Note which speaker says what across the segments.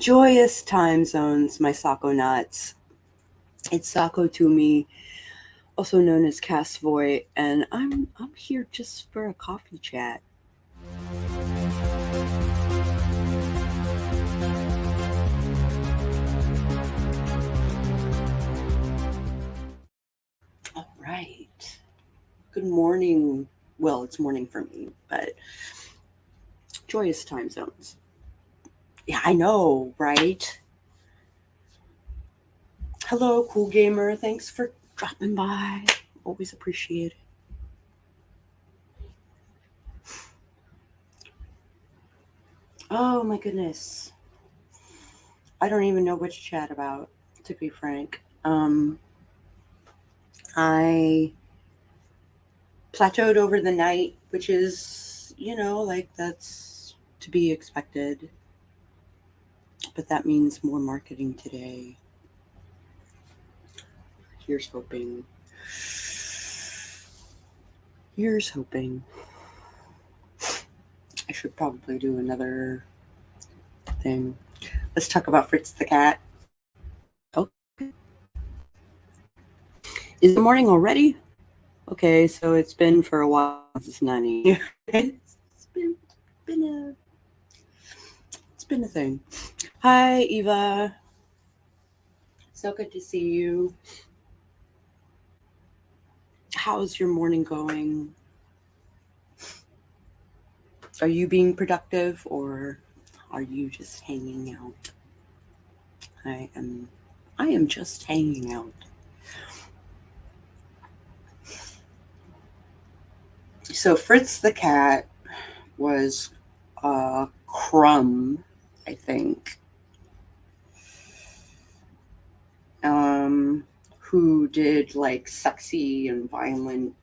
Speaker 1: Joyous time zones, my Sako nuts. It's Sako Tumi, also known as Cass Voit, and I'm here just for a coffee chat. All right. Good morning. Well, it's morning for me, but joyous time zones. Yeah, I know, right? Hello, cool gamer. Thanks for dropping by. Always appreciate it. Oh my goodness. I don't even know what to chat about, to be frank. I plateaued over the night, which is, that's to be expected. But that means more marketing today. Here's hoping. I should probably do another thing. Let's talk about Fritz the cat. Okay. Is it morning already? Okay, so it's been for a while. It's not here. It's been a thing. Hi, Eva. So good to see you. How's your morning going? Are you being productive or are you just hanging out? I am just hanging out. So Fritz the cat was Crumb, I think, who did like sexy and violent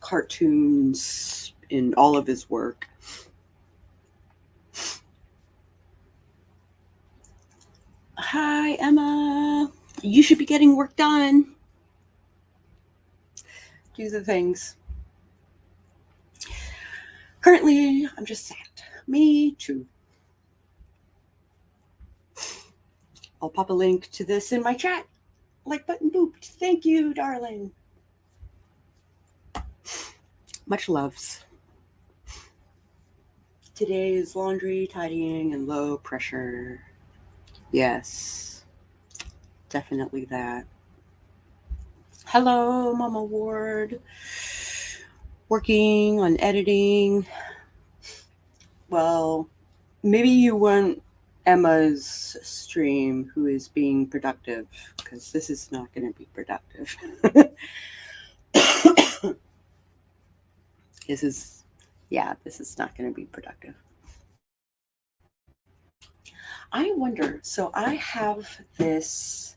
Speaker 1: cartoons in all of his work. Hi, Emma. You should be getting work done. Do the things. Currently, I'm just sad. Me too. I'll pop a link to this in my chat. Like button booped. Thank you, darling. Much loves. Today is laundry, tidying, and low pressure. Yes, definitely that. Hello, Mama Ward. Working on editing. Well, maybe you weren't Emma's stream who is being productive, because this is not going to be productive. This is not going to be productive. I wonder, so I have this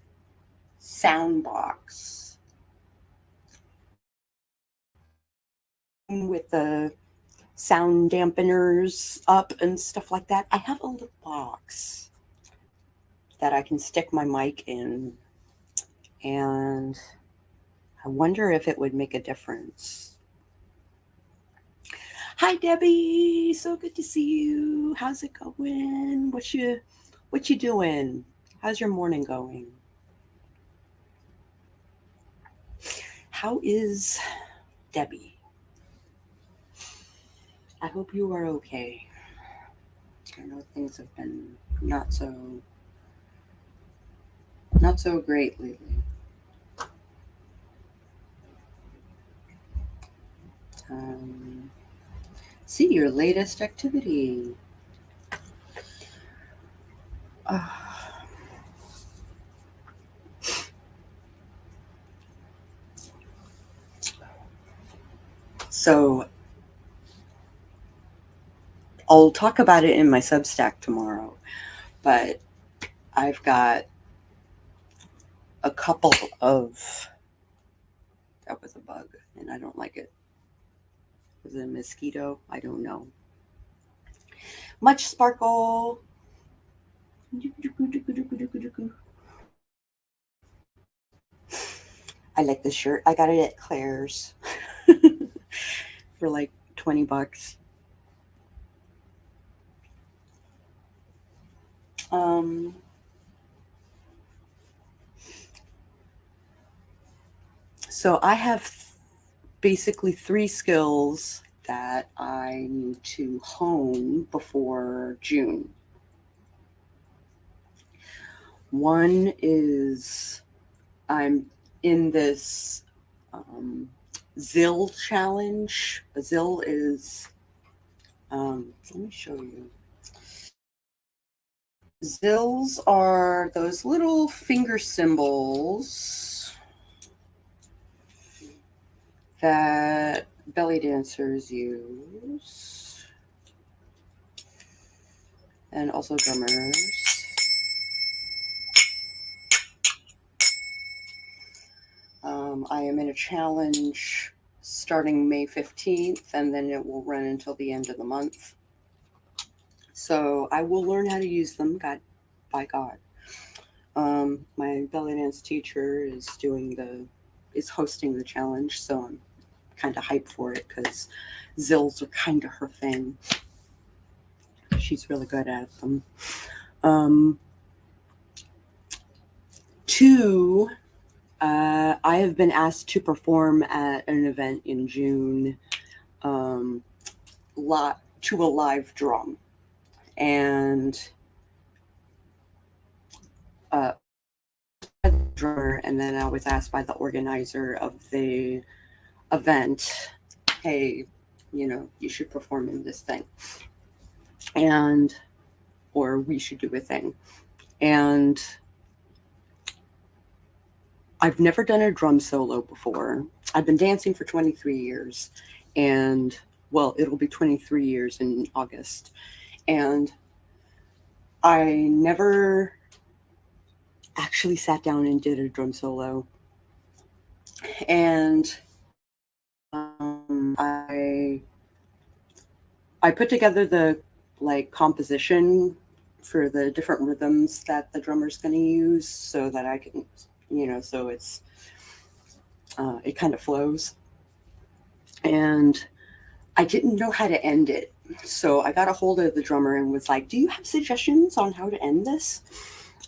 Speaker 1: sound box with the sound dampeners up and stuff like that. I have a little box that I can stick my mic in, and I wonder if it would make a difference. Hi, Debbie. So good to see you. How's it going? What you doing? How's your morning going? How is Debbie? I hope you are okay. I know things have been not so great lately. See your latest activity. So I'll talk about it in my Substack tomorrow, but I've got a couple of, that was a bug and I don't like it. Was it a mosquito? I don't know. Much sparkle. I like this shirt. I got it at Claire's for like $20. So I have basically 3 skills that I need to hone before June. One is I'm in this ZIL challenge. A ZIL is, let me show you. ZILs are those little finger symbols that belly dancers use, and also drummers. I am in a challenge starting May 15th, and then it will run until the end of the month. So I will learn how to use them, by God. My belly dance teacher is hosting the challenge, so I'm kind of hyped for it because zills are kind of her thing. She's really good at them. 2, I have been asked to perform at an event in June, to a live drum, and drummer, and then I was asked by the organizer of the event, hey, you should perform in this thing, or we should do a thing. And I've never done a drum solo before. I've been dancing for 23 years, and well, it'll be 23 years in August. And I never actually sat down and did a drum solo. And I put together the composition for the different rhythms that the drummer's going to use, so that I can, so it kind of flows. And I didn't know how to end it, so I got a hold of the drummer and was like, "Do you have suggestions on how to end this?"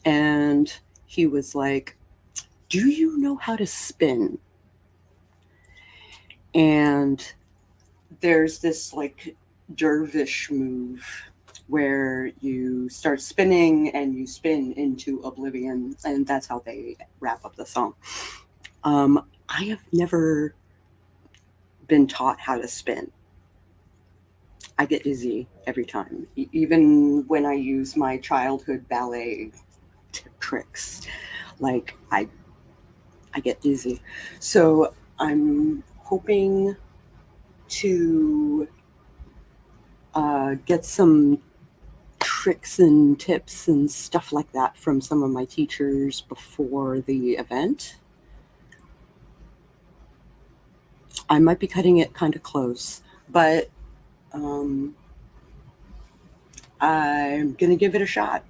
Speaker 1: And he was like, "Do you know how to spin?" And there's this dervish move where you start spinning and you spin into oblivion, and that's how they wrap up the song. I have never been taught how to spin. I get dizzy every time, even when I use my childhood ballet tricks. I get dizzy. So I'm hoping to get some tricks and tips and stuff like that from some of my teachers before the event. I might be cutting it kind of close, but I'm going to give it a shot.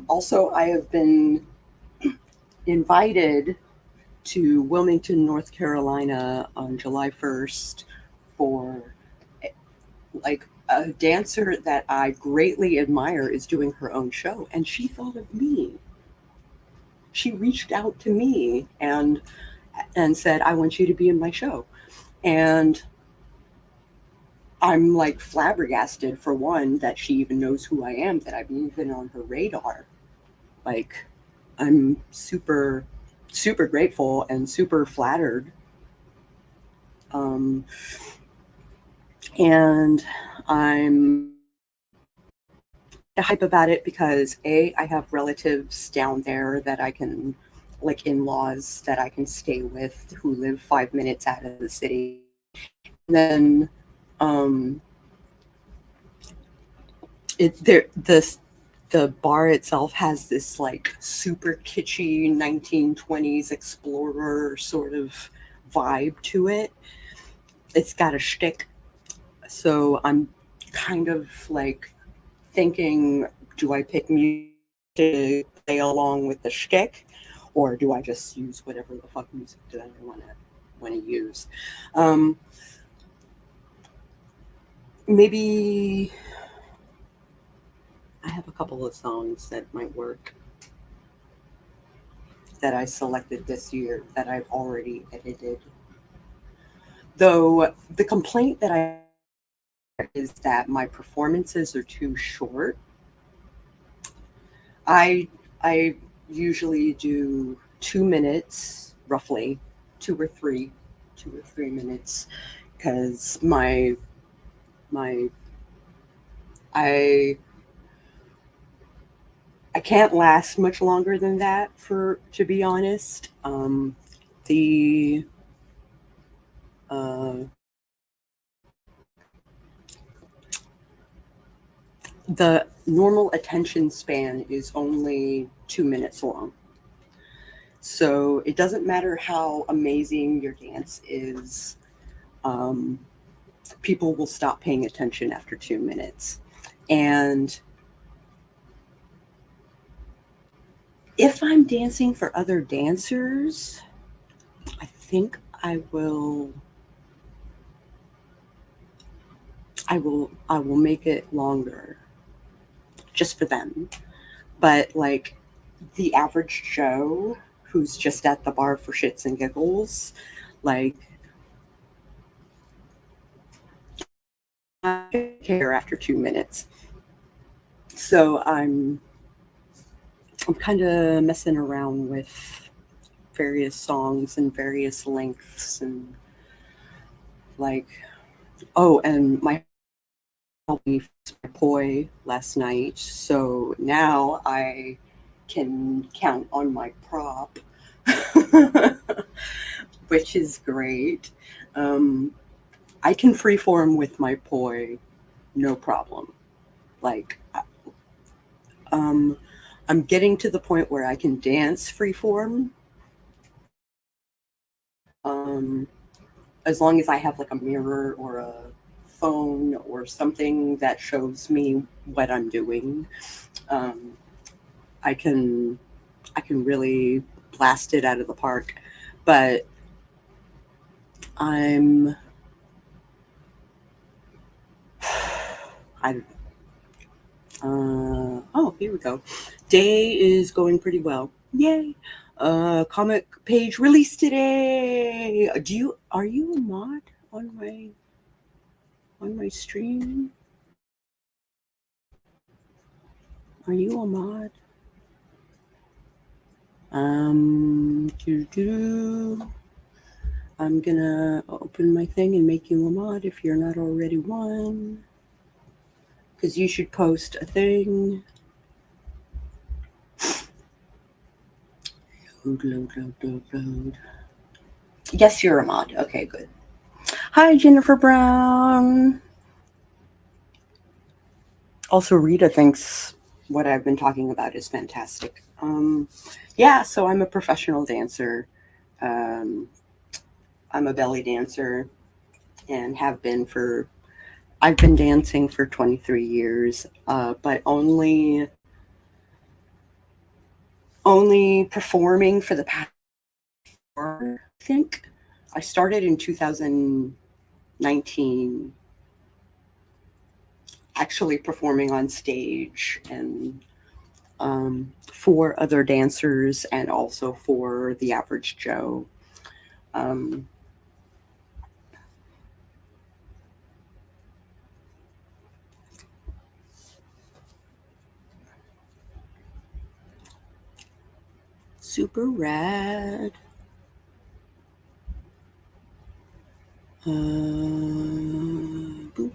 Speaker 1: Also, I have been invited to Wilmington, North Carolina on July 1st for a dancer that I greatly admire is doing her own show, and she thought of me. She reached out to me and said, "I want you to be in my show." And I'm flabbergasted, for one, that she even knows who I am, that I'm even on her radar. I'm super, super grateful and super flattered. And I'm hype about it because I have relatives down there that I can, in-laws that I can stay with, who live 5 minutes out of the city. And then the bar itself has this super kitschy 1920s explorer sort of vibe to it. It's got a shtick, so I'm kind of thinking, do I pick music to play along with the shtick, or do I just use whatever the fuck music that I want to use? Maybe I have a couple of songs that might work that I selected this year that I've already edited. Though the complaint that I is that my performances are too short. I usually do 2 minutes, roughly, 2 or 3 minutes, because my I I can't last much longer than that, for to be honest. The uh, the normal attention span is only 2 minutes long. So it doesn't matter how amazing your dance is, um, people will stop paying attention after 2 minutes. And if I'm dancing for other dancers, I think I will make it longer just for them. But like the average Joe who's just at the bar for shits and giggles, like I don't care after 2 minutes. So I'm kind of messing around with various songs and various lengths and like, oh, and my poi last night, so now I can count on my prop, which is great. Um, I can freeform with my poi, no problem. Like, um, I'm getting to the point where I can dance freeform, um, as long as I have like a mirror or a phone or something that shows me what I'm doing. Um, I can I can really blast it out of the park. But I'm I oh, here we go. Day is going pretty well. Yay. Comic page released today. Are you a mod on my stream? Are you a mod? I'm gonna open my thing and make you a mod if you're not already one. Because you should post a thing. Load. Yes, you're a mod. Okay, good. Hi, Jennifer Brown. Also, Rita thinks what I've been talking about is fantastic. Yeah, so I'm a professional dancer. Um, I'm a belly dancer and I've been dancing for 23 years, but only performing for the past 4, I think. I started in 2019, actually performing on stage and for other dancers and also for the average Joe. Um, Super rad. Boop.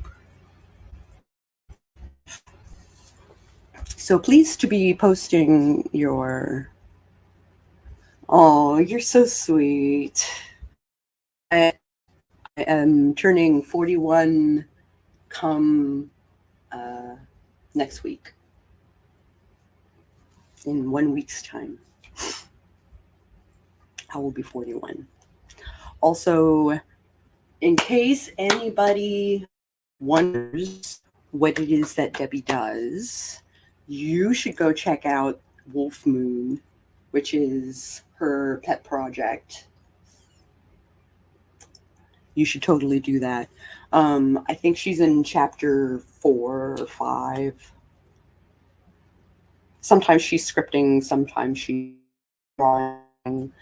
Speaker 1: So pleased to be posting your. Oh, you're so sweet. I am turning 41 come next week, in 1 week's time. I will be 41. Also, in case anybody wonders what it is that Debbie does, you should go check out Wolf Moon, which is her pet project. You should totally do that. I think she's in chapter 4 or 5. sometimes she's scripting, sometimes she's drawing.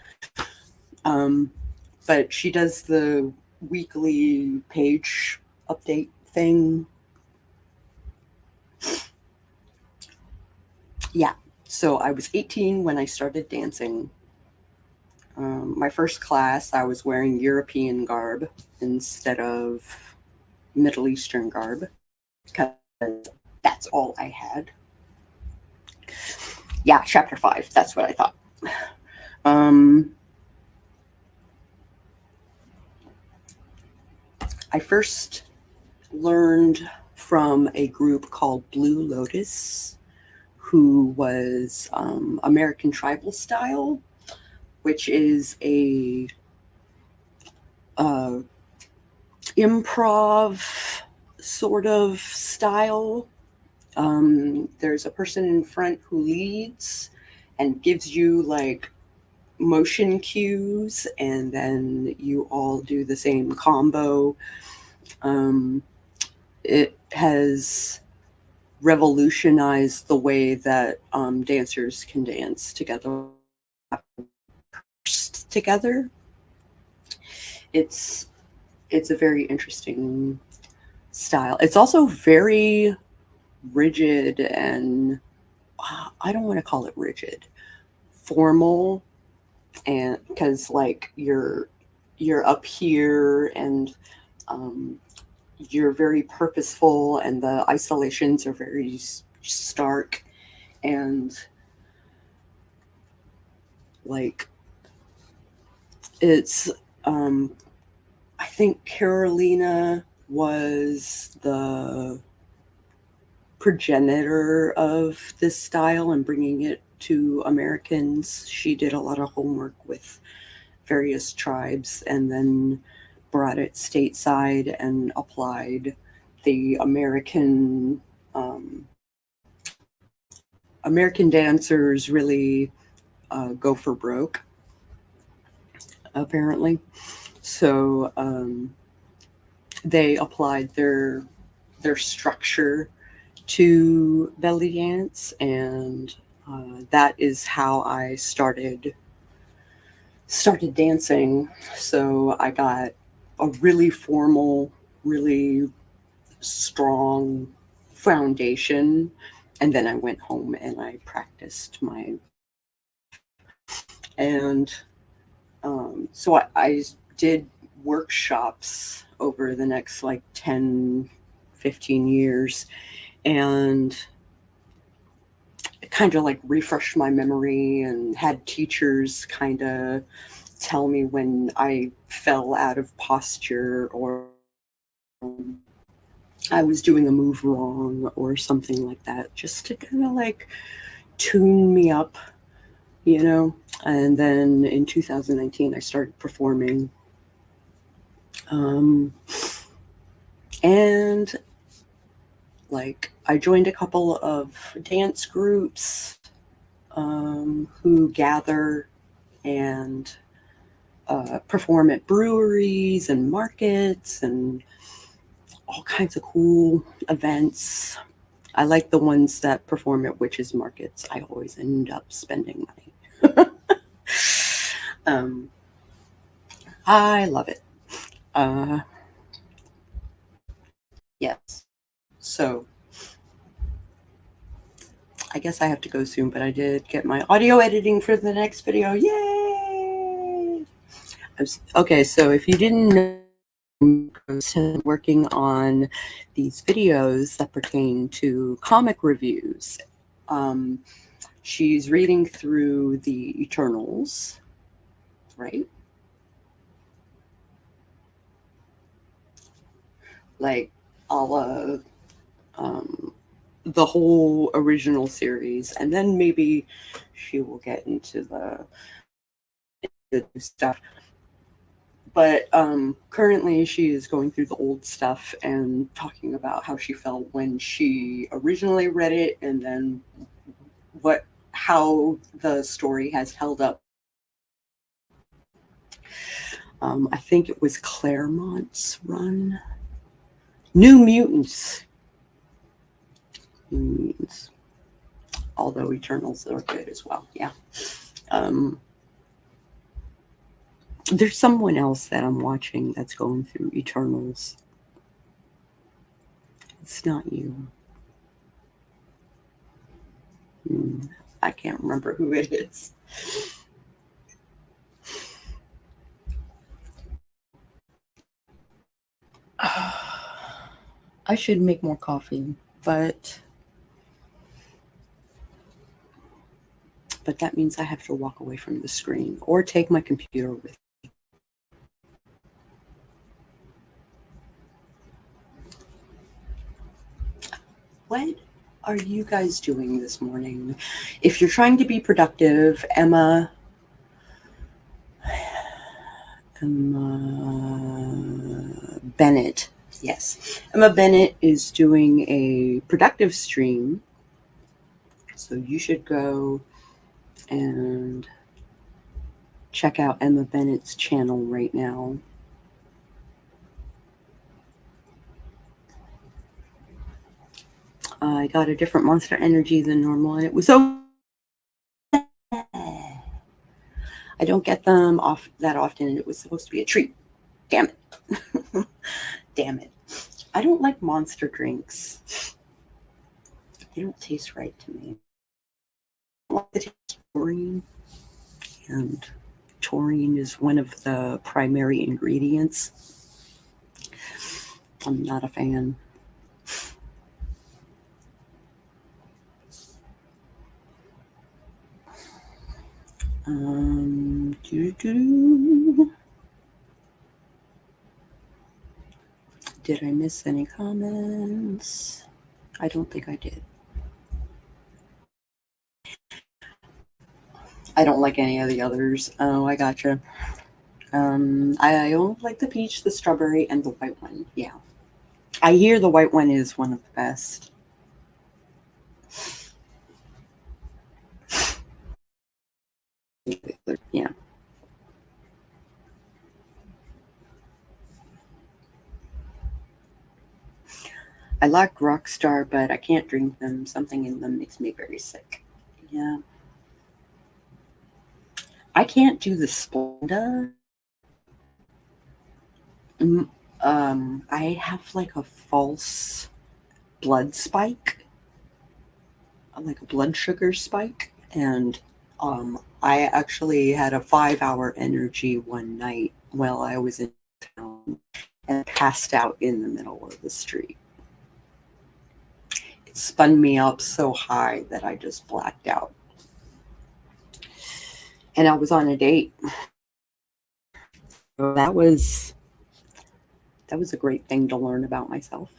Speaker 1: But she does the weekly page update thing. Yeah. So I was 18 when I started dancing. My first class, I was wearing European garb instead of Middle Eastern garb because that's all I had. Yeah, chapter 5. That's what I thought. I first learned from a group called Blue Lotus, who was American Tribal Style, which is a improv sort of style. There's a person in front who leads and gives you like motion cues, and then you all do the same combo. It has revolutionized the way that dancers can dance together. It's a very interesting style. It's also very rigid and I don't want to call it rigid, formal, and because like you're up here and you're very purposeful and the isolations are very stark and like it's I think Carolina was the progenitor of this style and bringing it to Americans. She did a lot of homework with various tribes and then brought it stateside and applied the American dancers really go for broke, apparently. So they applied their structure to belly dance, and that is how I started dancing. So I got a really formal, really strong foundation, and then I went home and I practiced my and so I did workshops over the next like 10 15 years, and it kind of like refreshed my memory and had teachers kind of tell me when I fell out of posture or I was doing a move wrong or something like that, just to kind of like tune me up, you know. And then in 2019, I started performing. And like I joined a couple of dance groups who gather and perform at breweries and markets and all kinds of cool events. I like the ones that perform at witches markets. I always end up spending money. I love it. Yes. So I guess I have to go soon, but I did get my audio editing for the next video. Yay! Okay, so if you didn't know, I'm working on these videos that pertain to comic reviews. She's reading through the Eternals, right? Like all the whole original series, and then maybe she will get into the stuff. But currently she is going through the old stuff and talking about how she felt when she originally read it, and then how the story has held up. I think it was Claremont's run. New Mutants. although Eternals are good as well. Yeah. There's someone else that I'm watching that's going through Eternals. It's not you. I can't remember who it is. I should make more coffee, but that means I have to walk away from the screen or take my computer with me. What are you guys doing this morning? If you're trying to be productive, Emma Bennett. Yes. Emma Bennett is doing a productive stream. So you should go and check out Emma Bennett's channel right now. I got a different monster energy than normal, and it was so. I don't get them off that often, and it was supposed to be a treat. Damn it. Damn it. I don't like monster drinks. They don't taste right to me. I like the taste of taurine, and taurine is one of the primary ingredients. I'm not a fan. Did I miss any comments? I don't think I did. I don't like any of the others. Oh, I gotcha. I only like the peach, the strawberry, and the white one. Yeah. I hear the white one is one of the best. Yeah. I like Rockstar, but I can't drink them. Something in them makes me very sick. Yeah. I can't do the Splenda. I have like a false blood spike, like a blood sugar spike, and I actually had a 5-hour energy one night while I was in town and passed out in the middle of the street. It spun me up so high that I just blacked out. And I was on a date. So that was a great thing to learn about myself.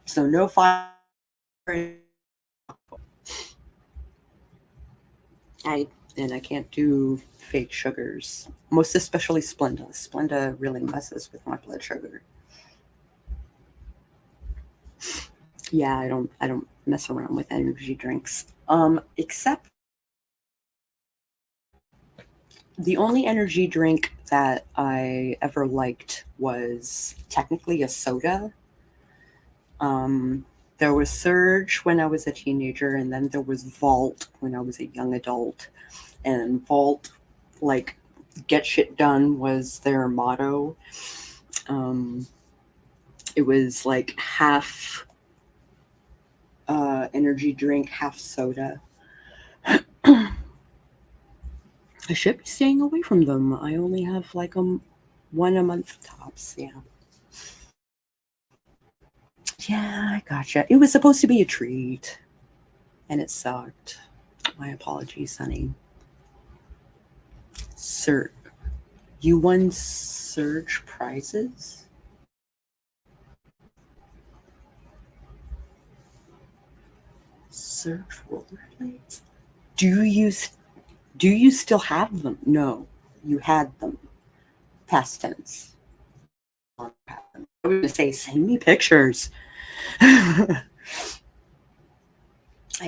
Speaker 1: So no fire. I can't do fake sugars, most especially Splenda. Splenda really messes with my blood sugar. Yeah, I don't mess around with energy drinks. Except the only energy drink that I ever liked was technically a soda. There was Surge when I was a teenager, and then there was Vault when I was a young adult. And Vault, like, get shit done was their motto. It was like half energy drink, half soda. I should be staying away from them. I only have like one a month tops. Yeah. Yeah, I gotcha. It was supposed to be a treat, and it sucked. My apologies, honey. Sir, you won Surge prizes? Surge rollerblades? Do you still have them? No, you had them. Past tense. I was going to say, send me pictures. I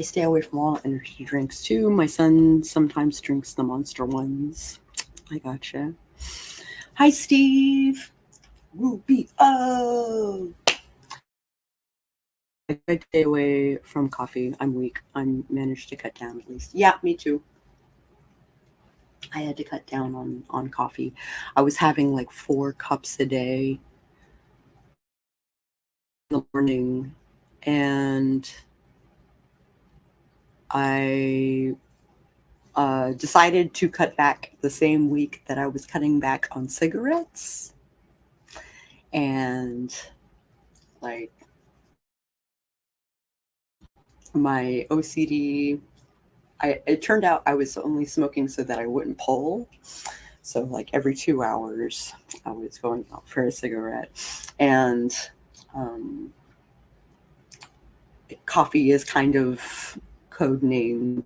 Speaker 1: stay away from all energy drinks too. My son sometimes drinks the Monster ones. I gotcha. Hi, Steve. Ruby. Oh. I stay away from coffee. I'm weak. I managed to cut down at least. Yeah, me too. I had to cut down on coffee. I was having like 4 cups a day in the morning, and I decided to cut back the same week that I was cutting back on cigarettes. And like my OCD, it turned out I was only smoking so that I wouldn't pull. So like every 2 hours, I was going out for a cigarette. And coffee is kind of code name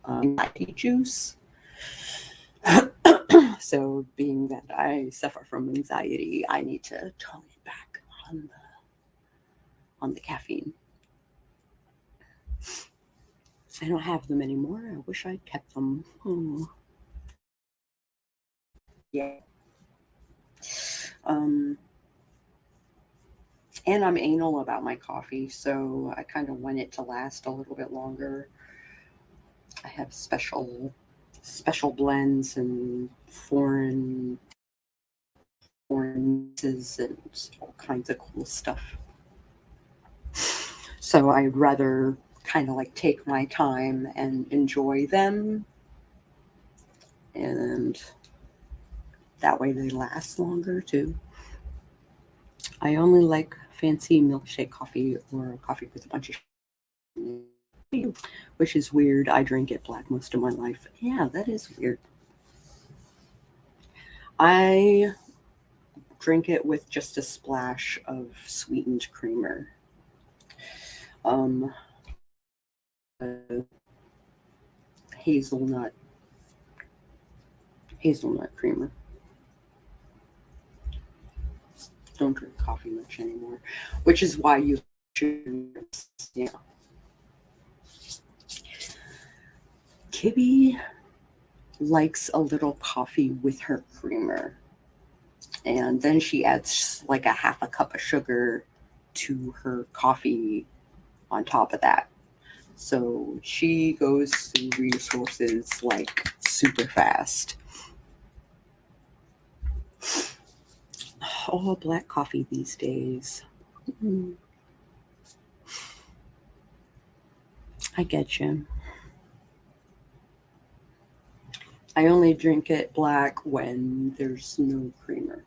Speaker 1: anxiety juice. So being that I suffer from anxiety, I need to tone it back on the caffeine. I don't have them anymore. I wish I'd kept them. Yeah. And I'm anal about my coffee, so I kind of want it to last a little bit longer. I have special blends and foreign mixes and all kinds of cool stuff. So I'd rather kind of like take my time and enjoy them, and that way they last longer too. I only like fancy milkshake coffee or coffee with a bunch of sugar, which is weird. I drink it black most of my life. Yeah, that is weird. I drink it with just a splash of sweetened creamer. Uh, hazelnut creamer. Don't drink coffee much anymore, which is why you should. Yeah. Kibby likes a little coffee with her creamer, and then she adds like a half a cup of sugar to her coffee on top of that. So she goes through resources like super fast. Oh, black coffee these days. I get you. I only drink it black when there's no creamer.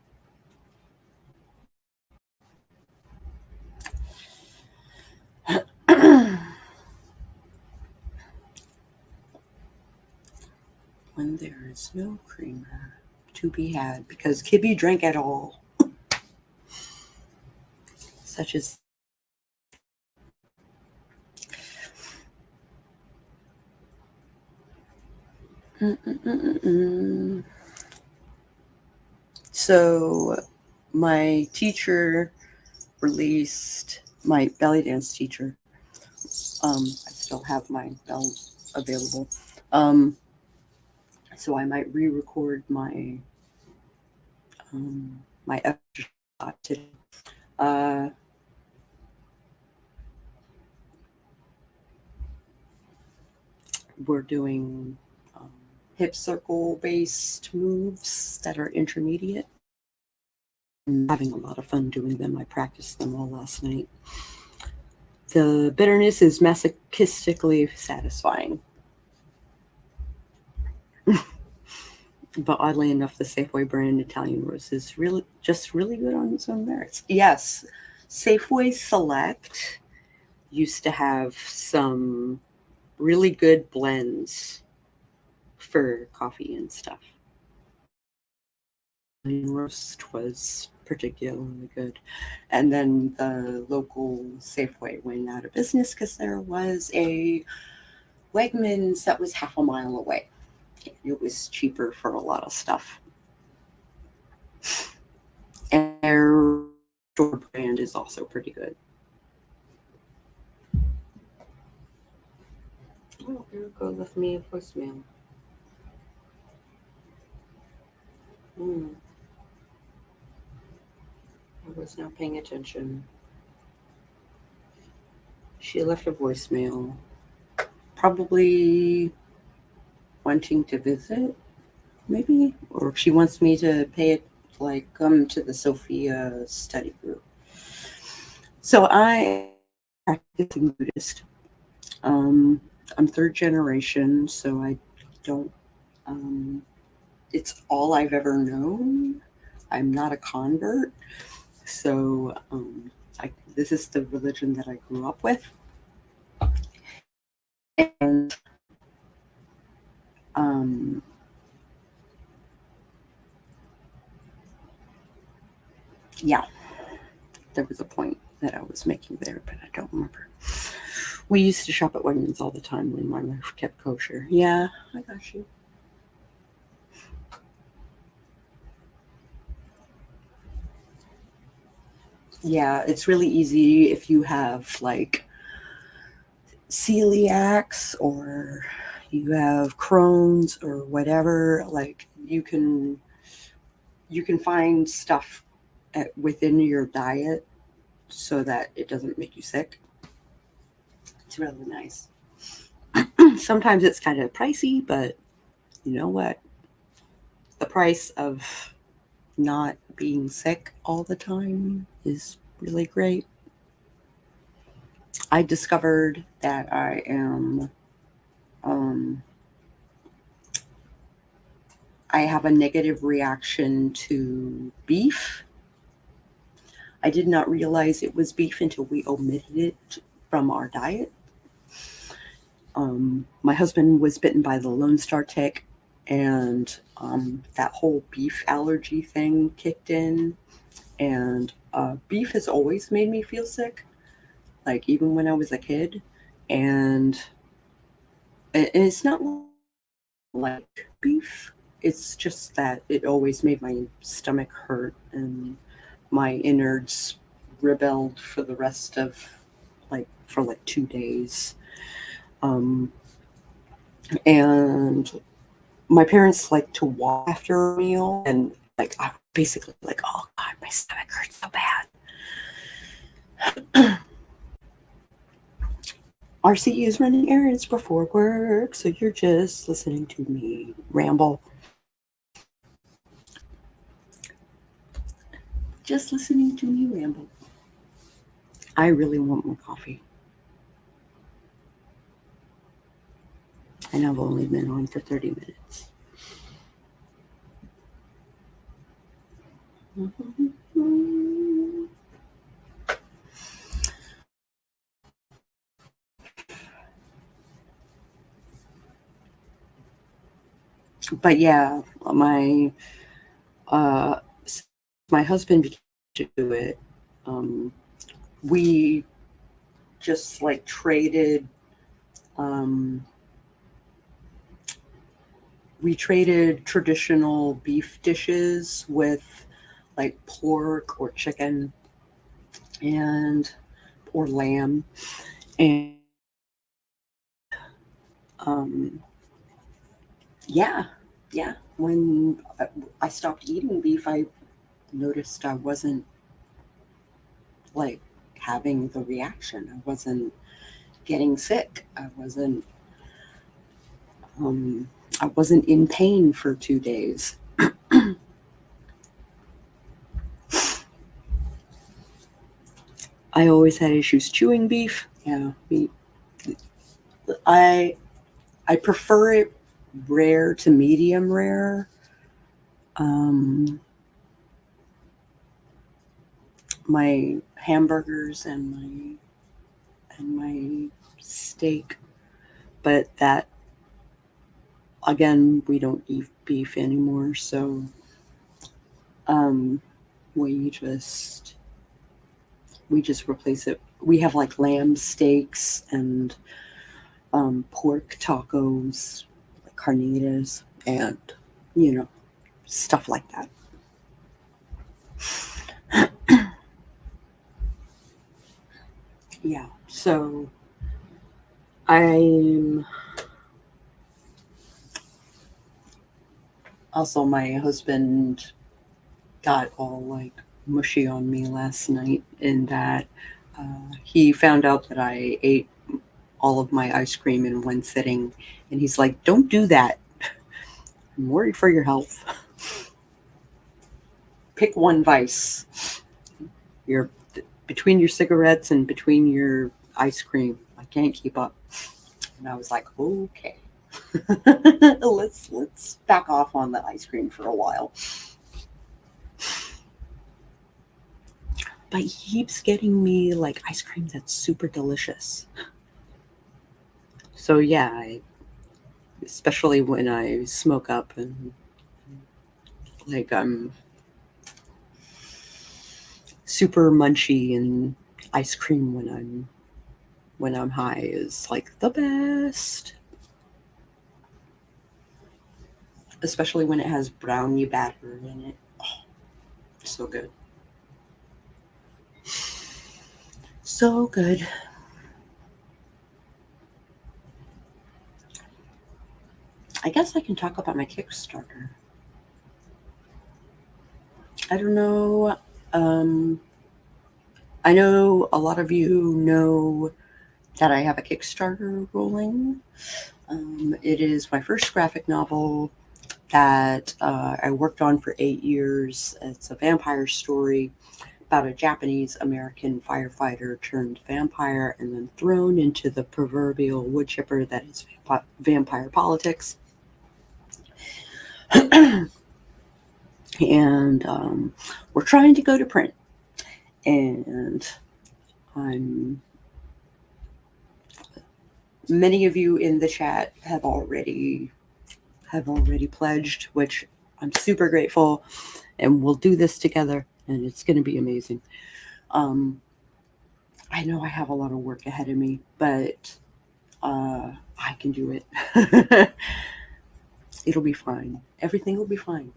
Speaker 1: When there is no creamer to be had, because Kibby drank it all. Such as So my teacher released my belly dance teacher. I still have my bell available. So I might re-record my extra shot today. We're doing hip circle based moves that are intermediate. I'm having a lot of fun doing them. I practiced them all last night. The bitterness is masochistically satisfying. But oddly enough, the Safeway brand Italian roast is really good on its own merits. Yes, Safeway Select used to have some really good blends for coffee and stuff. Italian roast was particularly good. And then the local Safeway went out of business because there was a Wegmans that was half a mile away. It was cheaper for a lot of stuff. And their store brand is also pretty good. Oh, Erica left me a voicemail. I was not paying attention. She left a voicemail, probably wanting to visit, maybe, or she wants me to pay it, like come to the Sophia study group. So I am practicing Buddhist. I'm third generation, so I don't. Um, it's all I've ever known. I'm not a convert, so this is the religion that I grew up with, and um, yeah, there was a point that I was making there, but I don't remember. We used to shop at Wegmans all the time when my wife kept kosher. Yeah, I got you. Yeah, it's really easy if you have like celiacs or you have Crohn's or whatever. Like you can find stuff within your diet so that it doesn't make you sick. It's really nice. Sometimes it's kind of pricey, but you know what? The price of not being sick all the time is really great. I discovered that um, I have a negative reaction to beef. I did not realize it was beef until we omitted it from our diet. My husband was bitten by the Lone Star tick, and that whole beef allergy thing kicked in. And beef has always made me feel sick, like even when I was a kid. And it's not like beef. It's just that it always made my stomach hurt and my innards rebelled for the rest of for like 2 days. Um, and my parents like to walk after a meal, and like I basically like, oh god, my stomach hurts so bad. RCE is running errands before work, so you're just listening to me ramble. Just listening to me ramble. I really want more coffee. And I've only been on for 30 minutes. But yeah, uh, my husband began to do it. We just like traded. Um, we traded traditional beef dishes with like pork or chicken and or lamb, and um, yeah, yeah. When I stopped eating beef, I noticed I wasn't like having the reaction. I wasn't getting sick. Um, I wasn't in pain for 2 days. I always had issues chewing beef. Yeah, I I prefer it rare to medium rare. Um, my hamburgers and my steak, but that again, we don't eat beef anymore, so um, we just we just replace it. We have like lamb steaks and pork tacos, like carnitas, and you know stuff like that. Yeah. So I'm also my husband got all like mushy on me last night in that He found out that I ate all of my ice cream in one sitting, and he's like, "Don't do that. I'm worried for your health. Pick one vice. You're between your cigarettes and between your ice cream. I can't keep up." And I was like, "Okay, let's back off on the ice cream for a while." But he keeps getting me like ice cream that's super delicious. So yeah, especially when I smoke up and like I'm super munchy, and ice cream when I'm high is like the best. Especially when it has brownie batter in it. Oh, so good. So good. I guess I can talk about my Kickstarter. I don't know. I know a lot of you know that I have a Kickstarter rolling. It is my first graphic novel that I worked on for 8 years. It's a vampire story about a Japanese American firefighter turned vampire and then thrown into the proverbial wood chipper that is vampire politics. And we're trying to go to print. And many of you in the chat have already pledged, which I'm super grateful, and we'll do this together, and it's going to be amazing. I know I have a lot of work ahead of me, but I can do it. It'll be fine. Everything will be fine.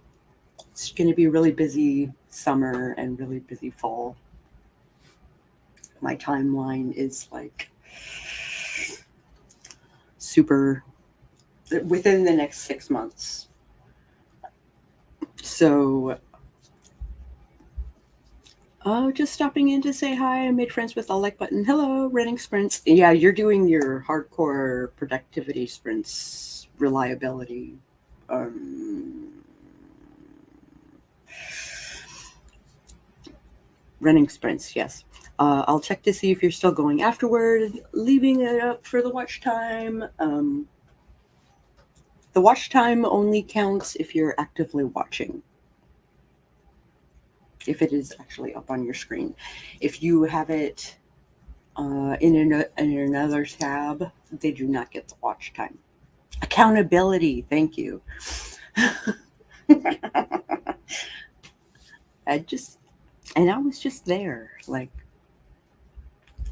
Speaker 1: It's going to be a really busy summer and really busy fall. My timeline is like super within the next 6 months. So, just stopping in to say hi. I made friends with the like button. Hello, running sprints. Yeah, you're doing your hardcore productivity sprints, reliability. Running sprints, yes. I'll check to see if you're still going afterward, leaving it up for the watch time. The watch time only counts if you're actively watching. If it is actually up on your screen. If you have it in another tab, they do not get the watch time. Accountability, thank you. I was just there, like,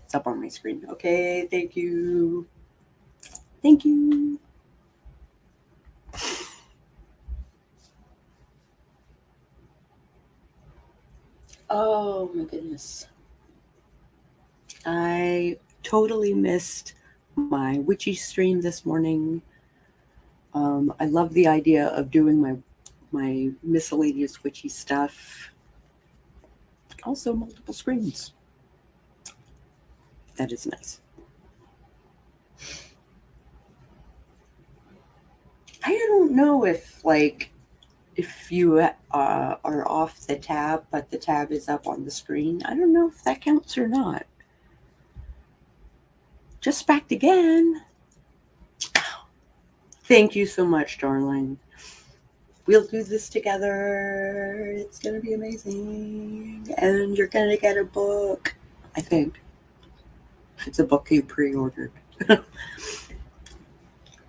Speaker 1: it's up on my screen. Okay, thank you. Thank you. Oh my goodness. I totally missed my witchy stream this morning. I love the idea of doing my miscellaneous witchy stuff. Also multiple screens. That is nice. I don't know if you are off the tab, but the tab is up on the screen. I don't know if that counts or not. Just backed again. Thank you so much, darling. We'll do this together. It's going to be amazing. And you're going to get a book, I think. If it's a book you pre-ordered. Let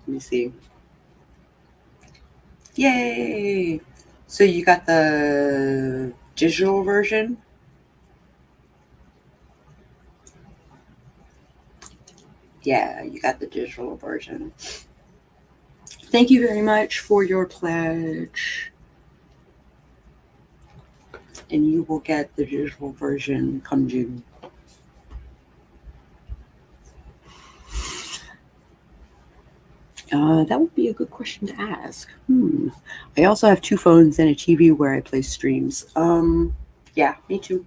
Speaker 1: me see. Yay! So you got the digital version? Yeah, you got the digital version. Thank you very much for your pledge. And you will get the digital version come June. That would be a good question to ask. I also have 2 phones and a TV where I play streams. Yeah, me too.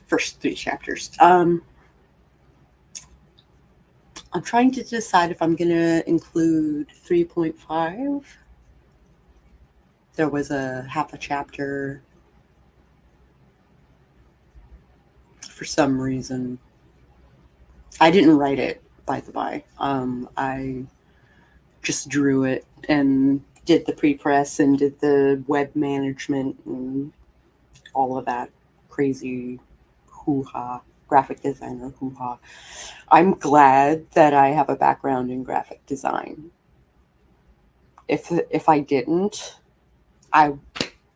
Speaker 1: first 3 chapters. I'm trying to decide if I'm going to include 3.5. There was a half a chapter for some reason. I didn't write it, by the by. I just drew it and did the pre-press and did the web management and all of that crazy hoo-ha, graphic designer hoo-ha. I'm glad that I have a background in graphic design. If I didn't, I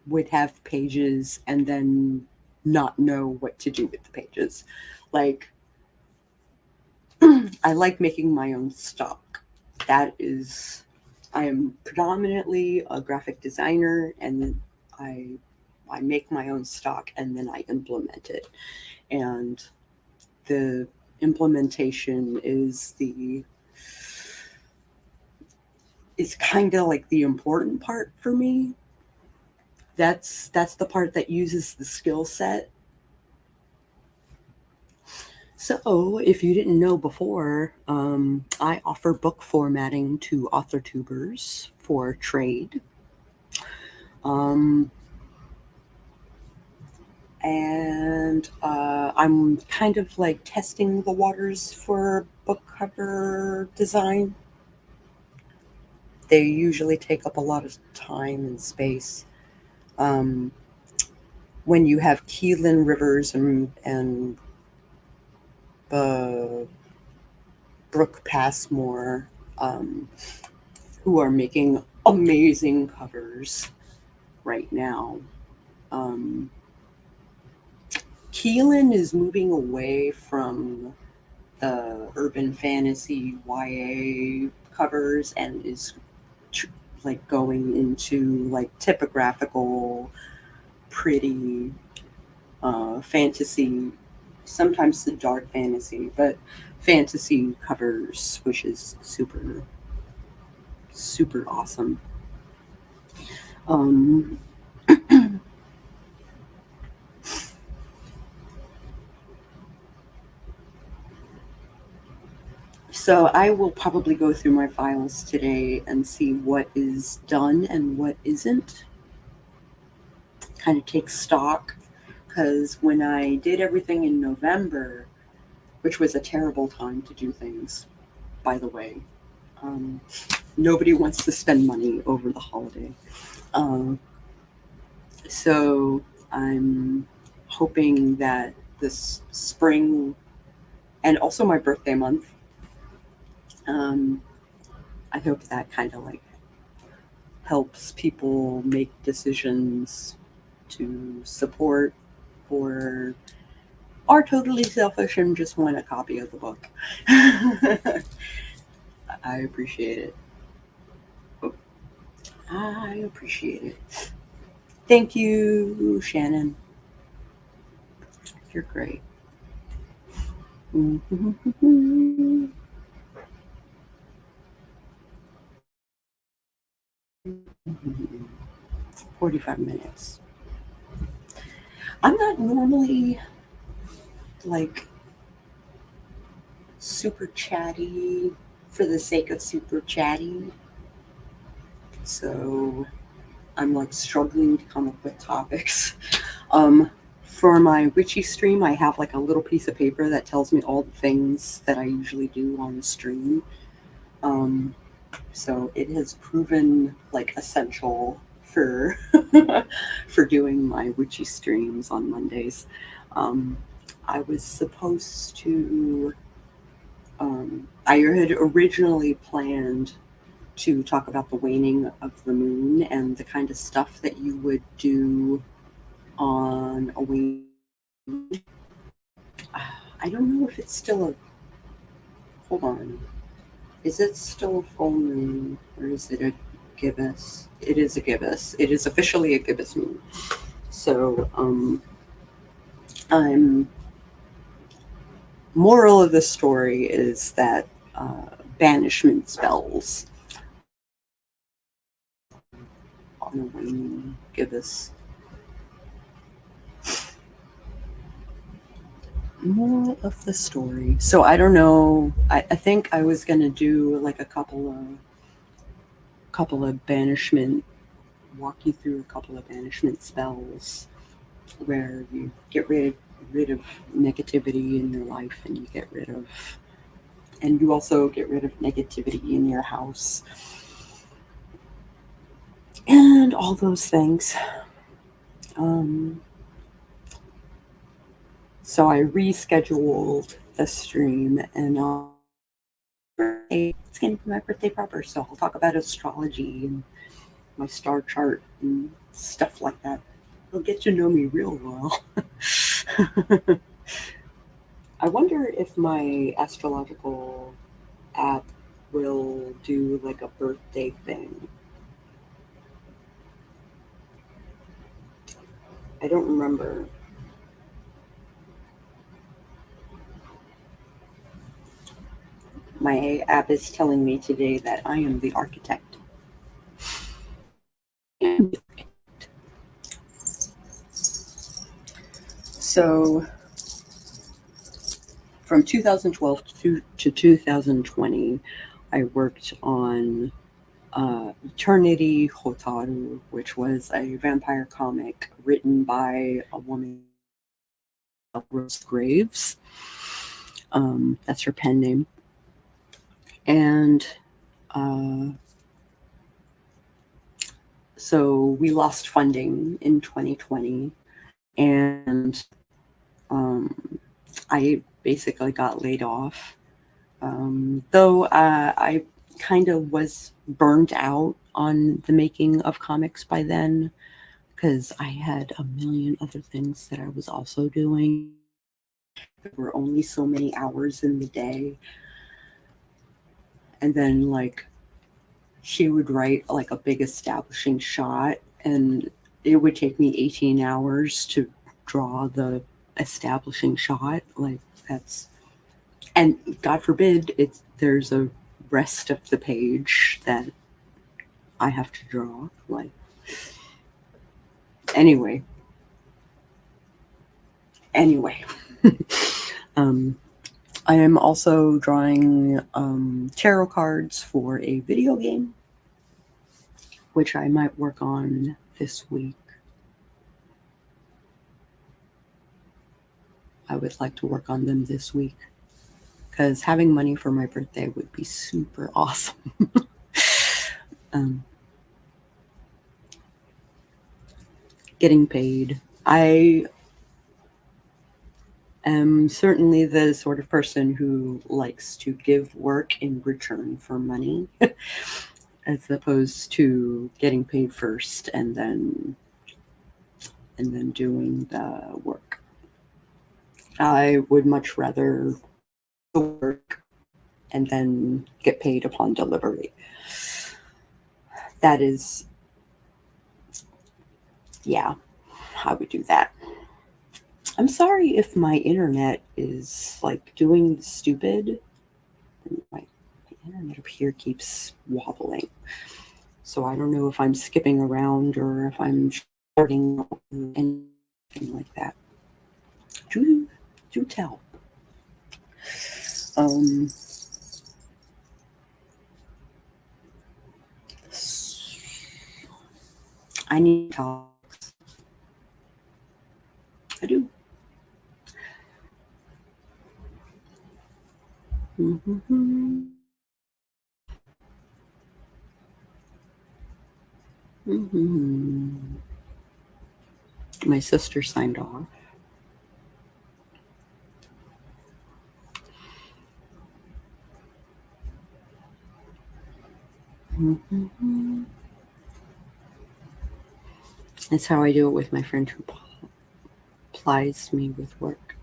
Speaker 1: would have pages and then not know what to do with the pages. Like, I like making my own stock. That is, I am predominantly a graphic designer, and then I make my own stock and then I implement it. And the implementation is kind of like the important part for me. That's the part that uses the skill set. So, if you didn't know before, I offer book formatting to author tubers for trade. And I'm kind of like testing the waters for book cover design. They usually take up a lot of time and space. When you have Keelan Rivers and Brooke Passmore, who are making amazing covers right now. Keelan is moving away from the urban fantasy YA covers and is like going into like typographical, pretty fantasy, sometimes the dark fantasy, but fantasy covers, which is super, super awesome. So I will probably go through my files today and see what is done and what isn't. Kind of take stock, because when I did everything in November, which was a terrible time to do things, by the way, nobody wants to spend money over the holiday. So I'm hoping that this spring, and also my birthday month, I hope that kind of like helps people make decisions to support or are totally selfish and just want a copy of the book. I appreciate it. I appreciate it. Thank you, Shannon. You're great. 45 minutes. I'm not normally like super chatty for the sake of super chatty. So I'm like struggling to come up with topics. For my witchy stream, I have like a little piece of paper that tells me all the things that I usually do on the stream. So it has proven like essential for for doing my witchy streams on Mondays. I was supposed to. I had originally planned to talk about the waning of the moon and the kind of stuff that you would do on a waning. I don't know if it's still a. Hold on. Is it still a full moon or is it a gibbous? It is a gibbous. It is officially a gibbous moon. So, I'm. Moral of the story is that banishment spells on a waning gibbous Moral of the story. So I don't know. I think I was gonna do like a couple of banishment, walk you through a couple of banishment spells where you get rid of negativity in your life, and you also get rid of negativity in your house and all those things. So I rescheduled the stream, and it's going to be my birthday proper. So I'll talk about astrology and my star chart and stuff like that. You'll get to know me real well. I wonder if my astrological app will do like a birthday thing. I don't remember. My app is telling me today that I am the architect. So from 2012 to 2020, I worked on Eternity Hotaru, which was a vampire comic written by a woman, Rose Graves. That's her pen name. And so we lost funding in 2020, and I basically got laid off. Though I kind of was burned out on the making of comics by then, because I had a million other things that I was also doing. There were only so many hours in the day. And then, like, she would write like a big establishing shot, and it would take me 18 hours to draw the establishing shot. Like, that's, and God forbid there's a rest of the page that I have to draw. Like, anyway. I am also drawing tarot cards for a video game, which I might work on this week. I would like to work on them this week, because having money for my birthday would be super awesome. Getting paid. I am certainly the sort of person who likes to give work in return for money, as opposed to getting paid first and then doing the work. I would much rather work and then get paid upon delivery. That is, yeah, I would do that. I'm sorry if my internet is like doing stupid. My internet up here keeps wobbling. So I don't know if I'm skipping around or if I'm starting anything like that. Do tell. I need to talk. I do. My sister signed off. That's how I do it with my friend who plies me with work.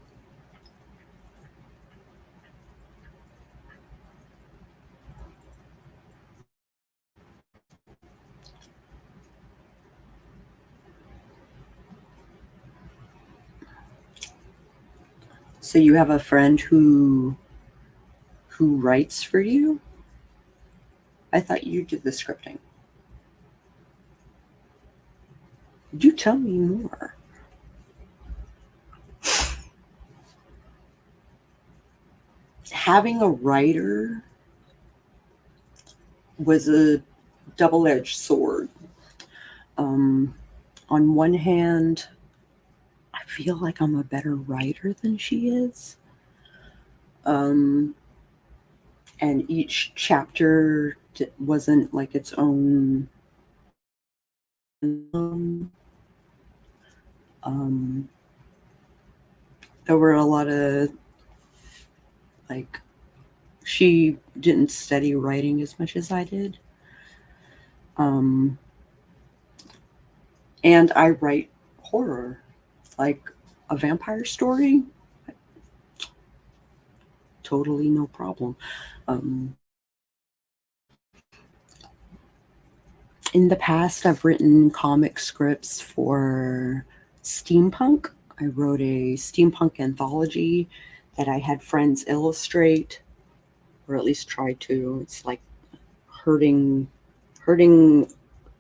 Speaker 1: So you have a friend who writes for you? I thought you did the scripting. Do tell me more. having a writer was a double-edged sword. On one hand, I feel like I'm a better writer than she is. And each chapter wasn't like its own. Um, there were a lot of, like, she didn't study writing as much as I did. And I write horror, like a vampire story. Totally no problem. In the past, I've written comic scripts for steampunk. I wrote a steampunk anthology that I had friends illustrate, or at least try to. It's like hurting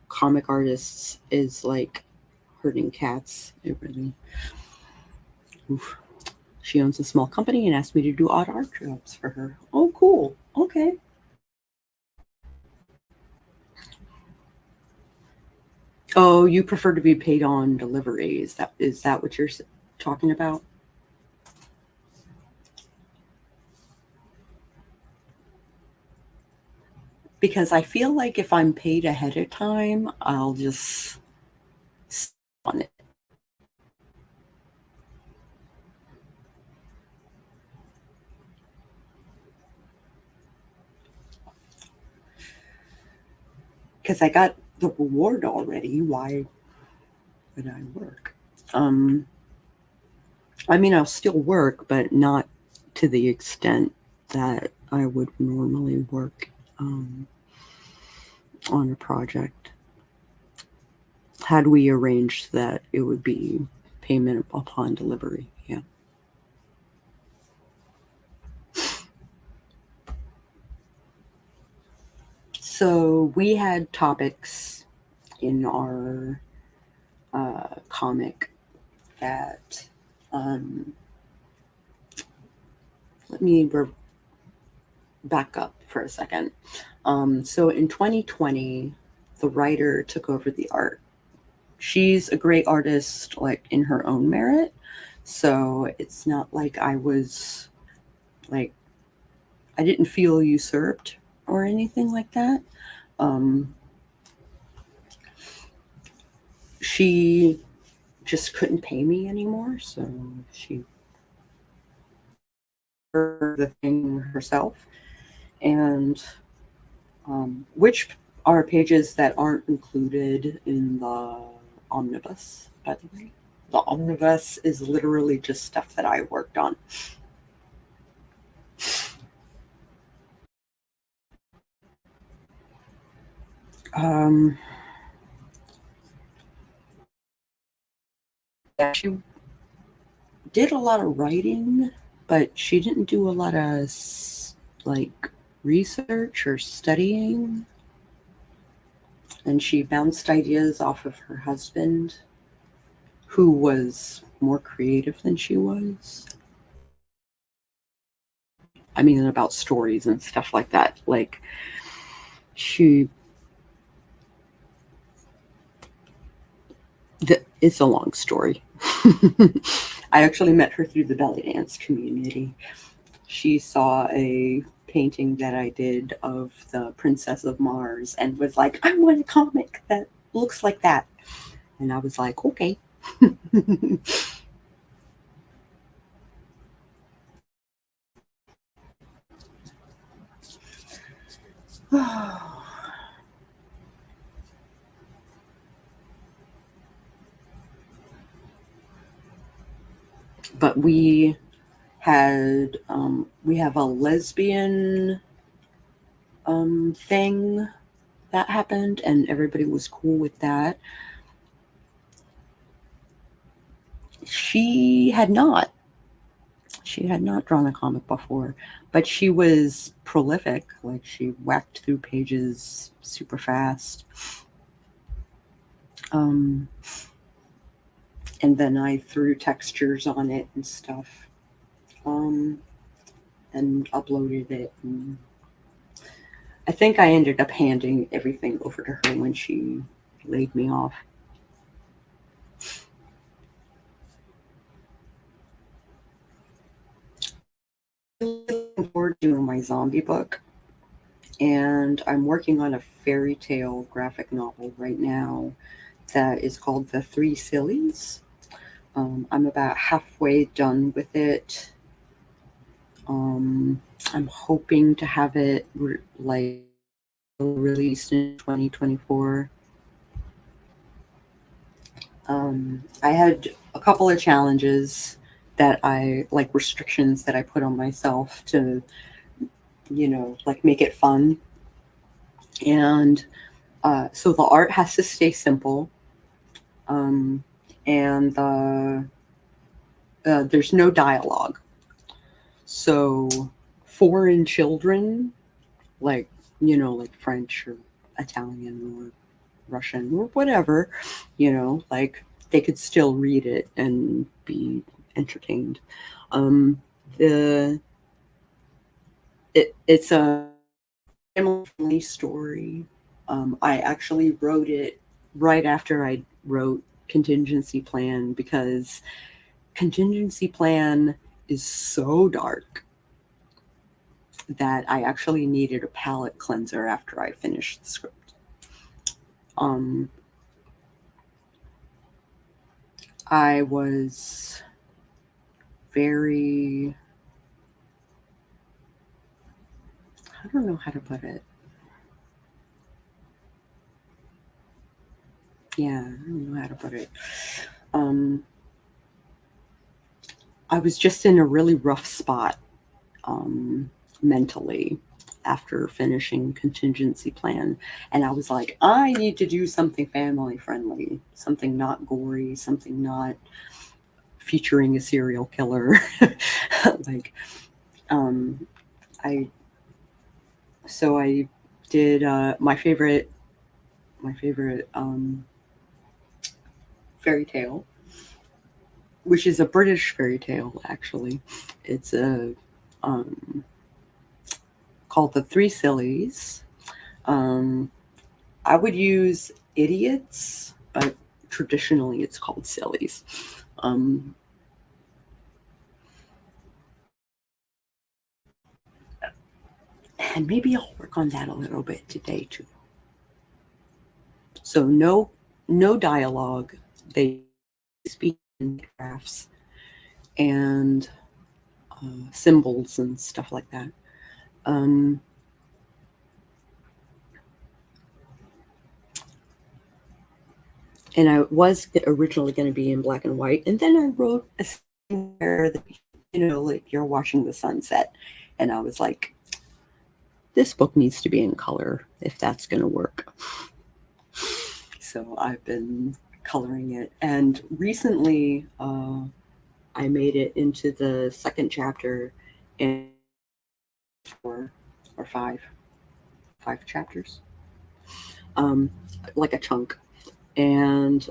Speaker 1: comic artists is like hurting cats. It really. Oof. She owns a small company and asked me to do odd art jobs for her. Oh, cool. Okay. Oh, you prefer to be paid on delivery. Is that what you're talking about? Because I feel like if I'm paid ahead of time, I'll just sit on it. Because I got the reward already. Why would I work? I mean, I'll still work, but not to the extent that I would normally work on a project. Had we arranged that it would be payment upon delivery, yeah. So we had topics in our comic that let me back up for a second. So in 2020, the writer took over the art. She's a great artist, like in her own merit. So it's not like I was like, I didn't feel usurped or anything like that. She just couldn't pay me anymore. So she did the thing herself. And which are pages that aren't included in the omnibus, by the way. The omnibus is literally just stuff that I worked on. Um, yeah, she did a lot of writing, but she didn't do a lot of like research or studying. And she bounced ideas off of her husband, who was more creative than she was. I mean, about stories and stuff like that. Like, she it's a long story. I actually met her through the belly dance community. She saw a painting that I did of the Princess of Mars and was like, I want a comic that looks like that. And I was like, okay. But we have a lesbian thing that happened, and everybody was cool with that. She had not. She had not drawn a comic before, but she was prolific. Like, she whacked through pages super fast. Um, and then I threw textures on it and stuff. And and uploaded it. And I think I ended up handing everything over to her when she laid me off. Looking forward to doing my zombie book, and I'm working on a fairy tale graphic novel right now that is called The Three Sillies. I'm about halfway done with it. I'm hoping to have it released in 2024. I had a couple of challenges that restrictions that I put on myself to, make it fun. And so the art has to stay simple. And there's no dialogue. So foreign children, like French or Italian or Russian or whatever, they could still read it and be entertained. It's a family story. I actually wrote it right after I wrote Contingency Plan, because Contingency Plan is so dark that I actually needed a palate cleanser after I finished the script. I was very, I don't know how to put it. Yeah, I don't know how to put it. I was just in a really rough spot mentally after finishing Contingency Plan. And I was like, I need to do something family friendly, something not gory, something not featuring a serial killer. I did my favorite fairy tale, which is a British fairy tale, actually. It's called The Three Sillies. I would use idiots, but traditionally it's called sillies. And maybe I'll work on that a little bit today too. So no dialogue. They speak in graphs and symbols and stuff like that. And I was originally going to be in black and white, and then I wrote a scene where you're watching the sunset, and I was like, this book needs to be in color if that's going to work. So I've been coloring it, and recently I made it into the second chapter, and 4 or 5 chapters, like a chunk. And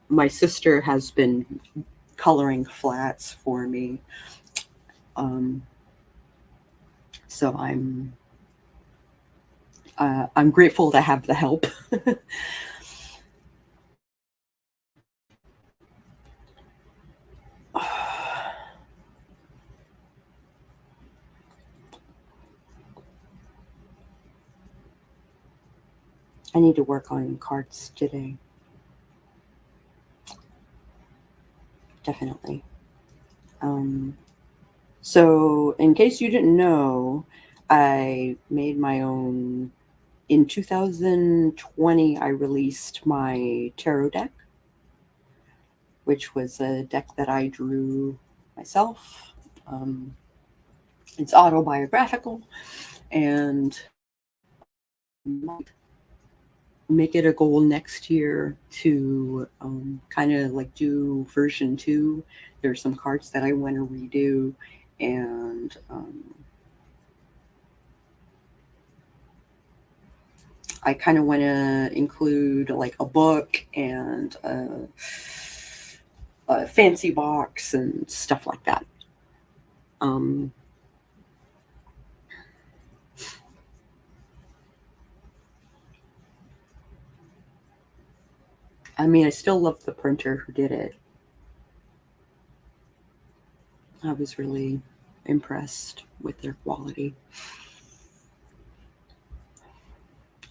Speaker 1: my sister has been coloring flats for me, so I'm grateful to have the help. I need to work on cards today. Definitely. So in case you didn't know, I made my own. In 2020, I released my tarot deck, which was a deck that I drew myself. It's autobiographical, and make it a goal next year to kind of do version 2. There's some cards that I want to redo, and I kind of want to include a book and a fancy box and stuff like that. I mean, I still love the printer who did it. I was really impressed with their quality.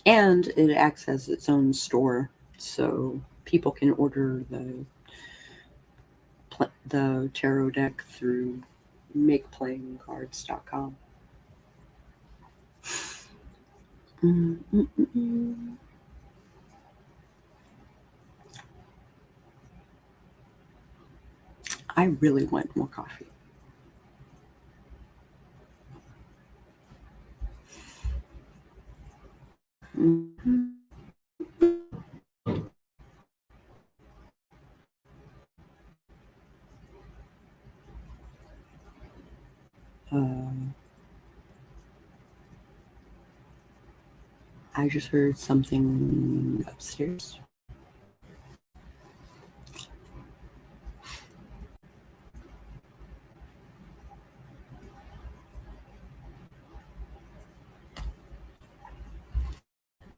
Speaker 1: And it acts as its own store, so people can order the tarot deck through makeplayingcards.com. Mm-mm-mm. I really want more coffee. Mm-hmm. I just heard something upstairs.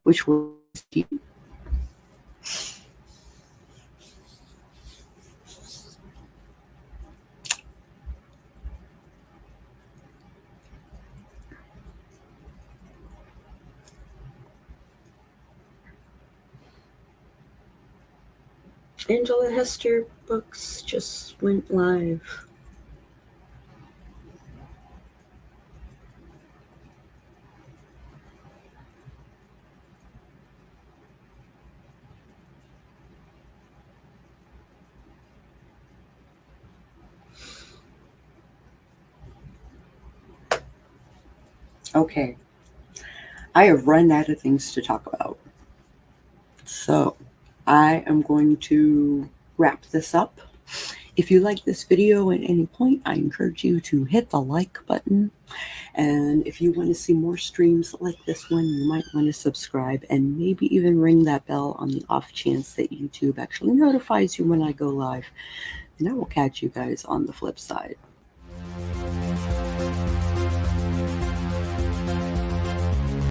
Speaker 1: Which was Angela Hester books just went live. Okay, I have run out of things to talk about. So I am going to wrap this up. If you like this video at any point, I encourage you to hit the like button. And if you want to see more streams like this one, you might want to subscribe and maybe even ring that bell on the off chance that YouTube actually notifies you when I go live. And I will catch you guys on the flip side.